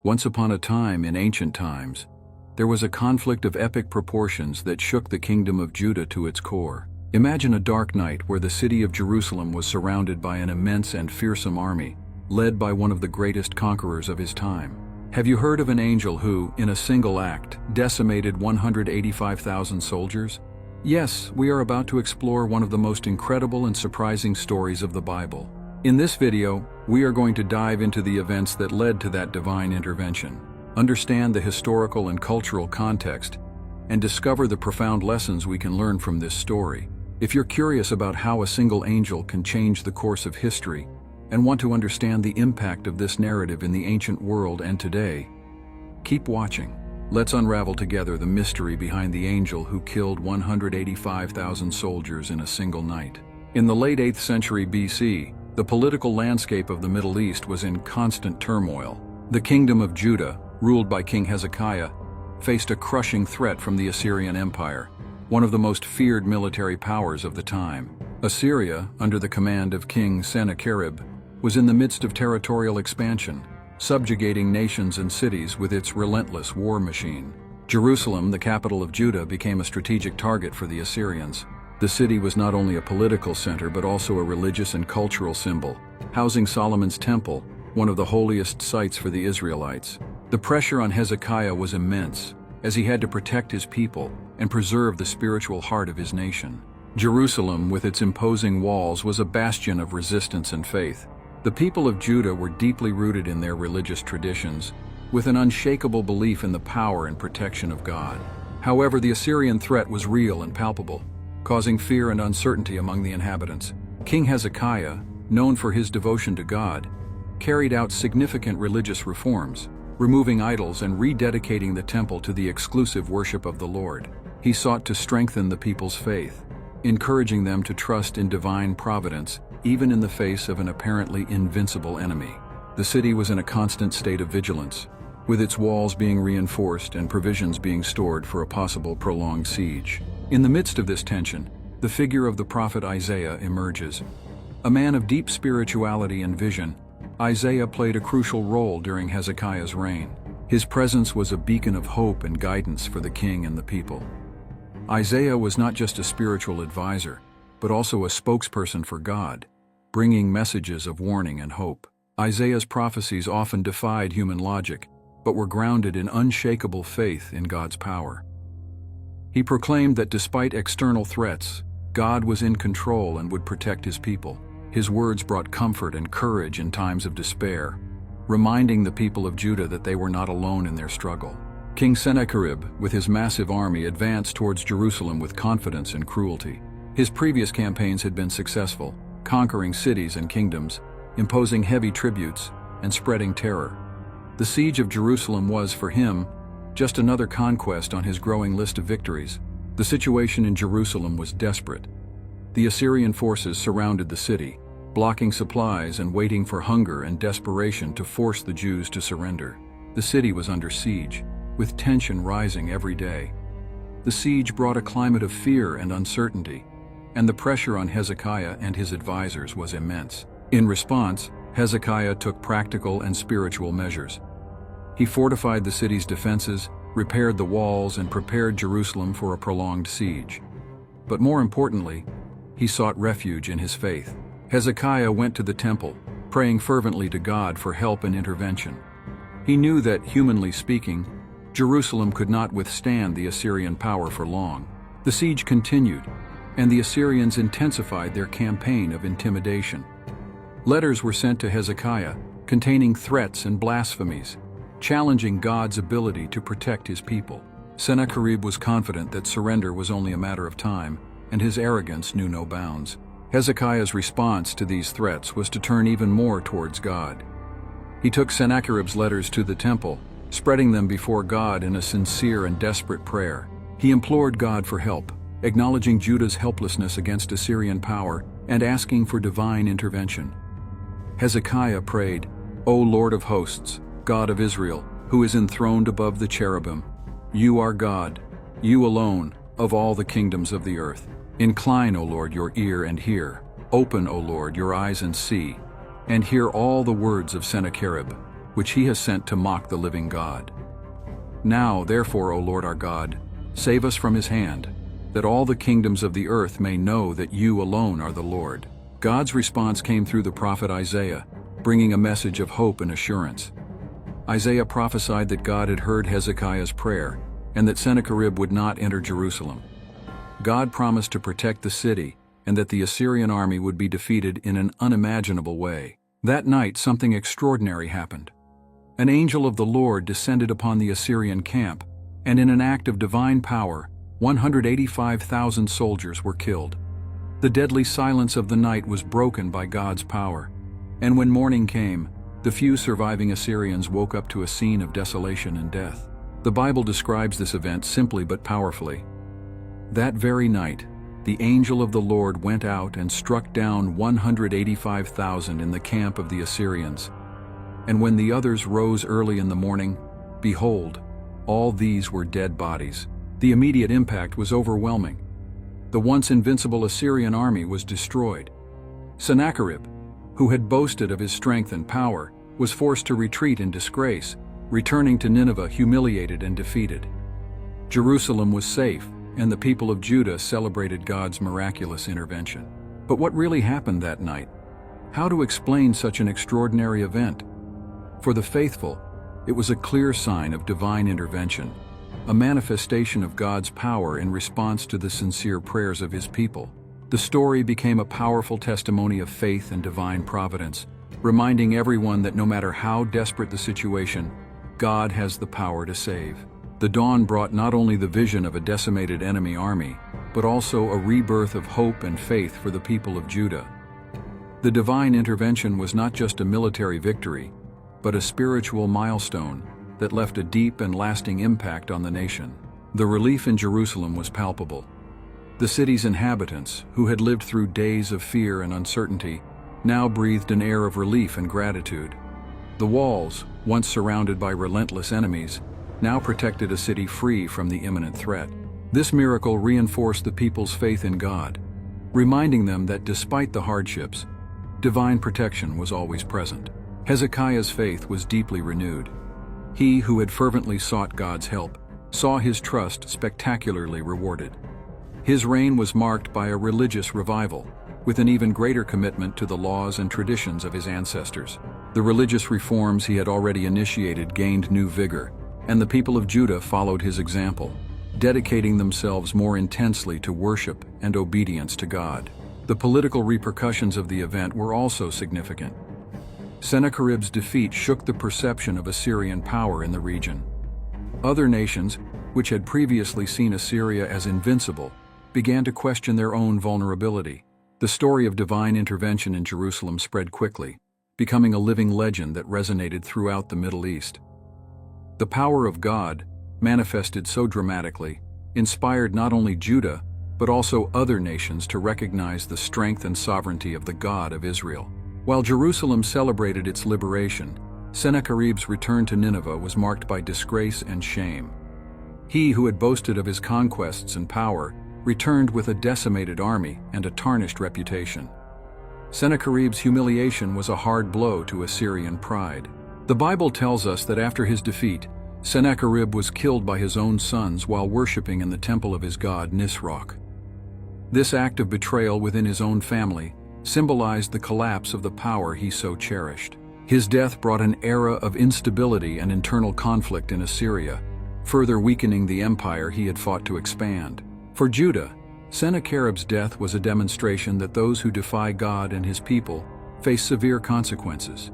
Once upon a time in ancient times, there was a conflict of epic proportions that shook the kingdom of Judah to its core. Imagine a dark night where the city of Jerusalem was surrounded by an immense and fearsome army, led by one of the greatest conquerors of his time. Have you heard of an angel who, in a single act, decimated 185,000 soldiers? Yes, we are about to explore one of the most incredible and surprising stories of the Bible. In this video, we are going to dive into the events that led to that divine intervention, understand the historical and cultural context, and discover the profound lessons we can learn from this story. If you're curious about how a single angel can change the course of history, and want to understand the impact of this narrative in the ancient world and today, keep watching. Let's unravel together the mystery behind the angel who killed 185,000 soldiers in a single night. In the late 8th century BC, the political landscape of the Middle East was in constant turmoil. The kingdom of Judah, ruled by King Hezekiah, faced a crushing threat from the Assyrian Empire, one of the most feared military powers of the time. Assyria, under the command of King Sennacherib, was in the midst of territorial expansion, subjugating nations and cities with its relentless war machine. Jerusalem, the capital of Judah, became a strategic target for the Assyrians. The city was not only a political center but also a religious and cultural symbol, housing Solomon's temple, one of the holiest sites for the Israelites. The pressure on Hezekiah was immense, as he had to protect his people and preserve the spiritual heart of his nation. Jerusalem, with its imposing walls, was a bastion of resistance and faith. The people of Judah were deeply rooted in their religious traditions, with an unshakable belief in the power and protection of God. However, the Assyrian threat was real and palpable, causing fear and uncertainty among the inhabitants. King Hezekiah, known for his devotion to God, carried out significant religious reforms, removing idols and rededicating the temple to the exclusive worship of the Lord. He sought to strengthen the people's faith, encouraging them to trust in divine providence, even in the face of an apparently invincible enemy. The city was in a constant state of vigilance, with its walls being reinforced and provisions being stored for a possible prolonged siege. In the midst of this tension, the figure of the prophet Isaiah emerges. A man of deep spirituality and vision, Isaiah played a crucial role during Hezekiah's reign. His presence was a beacon of hope and guidance for the king and the people. Isaiah was not just a spiritual advisor, but also a spokesperson for God, bringing messages of warning and hope. Isaiah's prophecies often defied human logic, but were grounded in unshakable faith in God's power. He proclaimed that despite external threats, God was in control and would protect his people. His words brought comfort and courage in times of despair, reminding the people of Judah that they were not alone in their struggle. King Sennacherib, with his massive army, advanced towards Jerusalem with confidence and cruelty. His previous campaigns had been successful, conquering cities and kingdoms, imposing heavy tributes, and spreading terror. The siege of Jerusalem was, for him, just another conquest on his growing list of victories. The situation in Jerusalem was desperate. The Assyrian forces surrounded the city, blocking supplies and waiting for hunger and desperation to force the Jews to surrender. The city was under siege, with tension rising every day. The siege brought a climate of fear and uncertainty, and the pressure on Hezekiah and his advisors was immense. In response, Hezekiah took practical and spiritual measures. He fortified the city's defenses, repaired the walls, and prepared Jerusalem for a prolonged siege. But more importantly, he sought refuge in his faith. Hezekiah went to the temple, praying fervently to God for help and intervention. He knew that, humanly speaking, Jerusalem could not withstand the Assyrian power for long. The siege continued, and the Assyrians intensified their campaign of intimidation. Letters were sent to Hezekiah, containing threats and blasphemies, challenging God's ability to protect his people. Sennacherib was confident that surrender was only a matter of time, and his arrogance knew no bounds. Hezekiah's response to these threats was to turn even more towards God. He took Sennacherib's letters to the temple, spreading them before God in a sincere and desperate prayer. He implored God for help, acknowledging Judah's helplessness against Assyrian power and asking for divine intervention. Hezekiah prayed, "O Lord of hosts, God of Israel, who is enthroned above the cherubim, you are God, you alone, of all the kingdoms of the earth. Incline, O Lord, your ear and hear. Open, O Lord, your eyes and see, and hear all the words of Sennacherib, which he has sent to mock the living God. Now, therefore, O Lord our God, save us from his hand, that all the kingdoms of the earth may know that you alone are the Lord." God's response came through the prophet Isaiah, bringing a message of hope and assurance. Isaiah prophesied that God had heard Hezekiah's prayer, and that Sennacherib would not enter Jerusalem. God promised to protect the city, and that the Assyrian army would be defeated in an unimaginable way. That night, something extraordinary happened. An angel of the Lord descended upon the Assyrian camp, and in an act of divine power, 185,000 soldiers were killed. The deadly silence of the night was broken by God's power, and when morning came, the few surviving Assyrians woke up to a scene of desolation and death. The Bible describes this event simply but powerfully. That very night, the angel of the Lord went out and struck down 185,000 in the camp of the Assyrians. And when the others rose early in the morning, behold, all these were dead bodies. The immediate impact was overwhelming. The once invincible Assyrian army was destroyed. Sennacherib, who had boasted of his strength and power, was forced to retreat in disgrace, returning to Nineveh humiliated and defeated. Jerusalem was safe, and the people of Judah celebrated God's miraculous intervention. But what really happened that night? How to explain such an extraordinary event? For the faithful, it was a clear sign of divine intervention, a manifestation of God's power in response to the sincere prayers of his people. The story became a powerful testimony of faith and divine providence, reminding everyone that no matter how desperate the situation, God has the power to save. The dawn brought not only the vision of a decimated enemy army, but also a rebirth of hope and faith for the people of Judah. The divine intervention was not just a military victory, but a spiritual milestone that left a deep and lasting impact on the nation. The relief in Jerusalem was palpable. The city's inhabitants, who had lived through days of fear and uncertainty, now breathed an air of relief and gratitude. The walls, once surrounded by relentless enemies, now protected a city free from the imminent threat. This miracle reinforced the people's faith in God, reminding them that despite the hardships, divine protection was always present. Hezekiah's faith was deeply renewed. He who had fervently sought God's help saw his trust spectacularly rewarded. His reign was marked by a religious revival, with an even greater commitment to the laws and traditions of his ancestors. The religious reforms he had already initiated gained new vigor, and the people of Judah followed his example, dedicating themselves more intensely to worship and obedience to God. The political repercussions of the event were also significant. Sennacherib's defeat shook the perception of Assyrian power in the region. Other nations, which had previously seen Assyria as invincible, began to question their own vulnerability. The story of divine intervention in Jerusalem spread quickly, becoming a living legend that resonated throughout the Middle East. The power of God, manifested so dramatically, inspired not only Judah, but also other nations to recognize the strength and sovereignty of the God of Israel. While Jerusalem celebrated its liberation, Sennacherib's return to Nineveh was marked by disgrace and shame. He who had boasted of his conquests and power returned with a decimated army and a tarnished reputation. Sennacherib's humiliation was a hard blow to Assyrian pride. The Bible tells us that after his defeat, Sennacherib was killed by his own sons while worshiping in the temple of his god Nisroch. This act of betrayal within his own family symbolized the collapse of the power he so cherished. His death brought an era of instability and internal conflict in Assyria, further weakening the empire he had fought to expand. For Judah, Sennacherib's death was a demonstration that those who defy God and his people face severe consequences.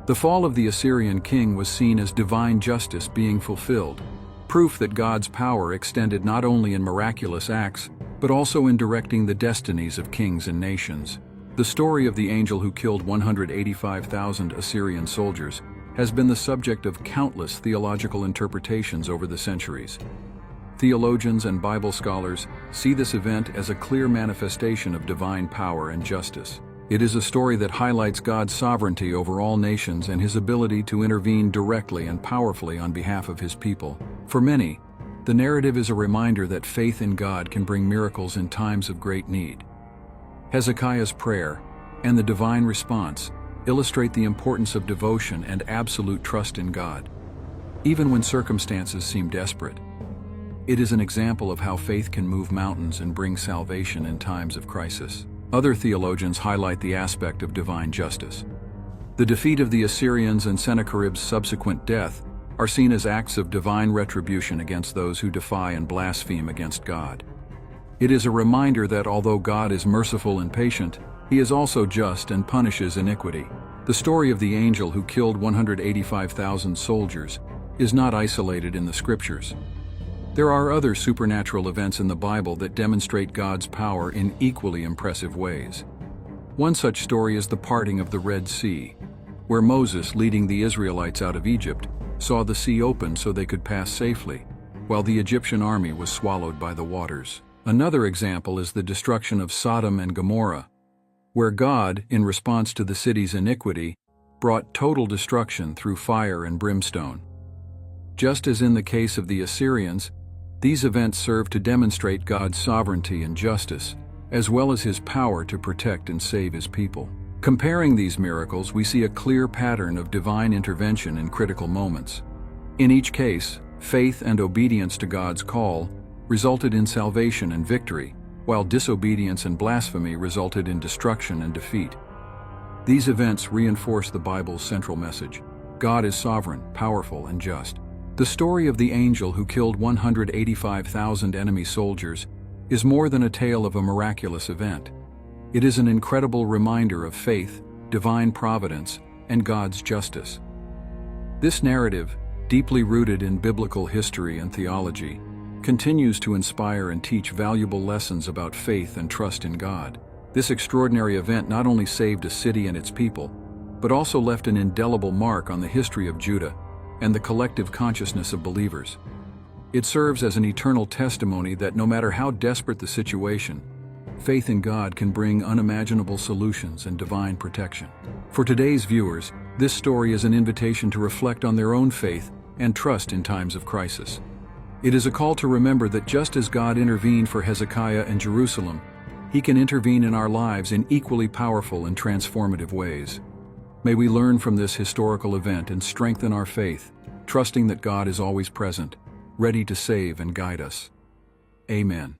The fall of the Assyrian king was seen as divine justice being fulfilled, proof that God's power extended not only in miraculous acts, but also in directing the destinies of kings and nations. The story of the angel who killed 185,000 Assyrian soldiers has been the subject of countless theological interpretations over the centuries. Theologians and Bible scholars see this event as a clear manifestation of divine power and justice. It is a story that highlights God's sovereignty over all nations and his ability to intervene directly and powerfully on behalf of his people. For many, the narrative is a reminder that faith in God can bring miracles in times of great need. Hezekiah's prayer and the divine response illustrate the importance of devotion and absolute trust in God, even when circumstances seem desperate. It is an example of how faith can move mountains and bring salvation in times of crisis. Other theologians highlight the aspect of divine justice. The defeat of the Assyrians and Sennacherib's subsequent death are seen as acts of divine retribution against those who defy and blaspheme against God. It is a reminder that although God is merciful and patient, He is also just and punishes iniquity. The story of the angel who killed 185,000 soldiers is not isolated in the Scriptures. There are other supernatural events in the Bible that demonstrate God's power in equally impressive ways. One such story is the parting of the Red Sea, where Moses, leading the Israelites out of Egypt, saw the sea open so they could pass safely, while the Egyptian army was swallowed by the waters. Another example is the destruction of Sodom and Gomorrah, where God, in response to the city's iniquity, brought total destruction through fire and brimstone. Just as in the case of the Assyrians, these events serve to demonstrate God's sovereignty and justice, as well as His power to protect and save His people. Comparing these miracles, we see a clear pattern of divine intervention in critical moments. In each case, faith and obedience to God's call resulted in salvation and victory, while disobedience and blasphemy resulted in destruction and defeat. These events reinforce the Bible's central message: God is sovereign, powerful, and just. The story of the angel who killed 185,000 enemy soldiers is more than a tale of a miraculous event. It is an incredible reminder of faith, divine providence, and God's justice. This narrative, deeply rooted in biblical history and theology, continues to inspire and teach valuable lessons about faith and trust in God. This extraordinary event not only saved a city and its people, but also left an indelible mark on the history of Judah and the collective consciousness of believers. It serves as an eternal testimony that no matter how desperate the situation, faith in God can bring unimaginable solutions and divine protection. For today's viewers, this story is an invitation to reflect on their own faith and trust in times of crisis. It is a call to remember that just as God intervened for Hezekiah and Jerusalem, He can intervene in our lives in equally powerful and transformative ways. May we learn from this historical event and strengthen our faith, trusting that God is always present, ready to save and guide us. Amen.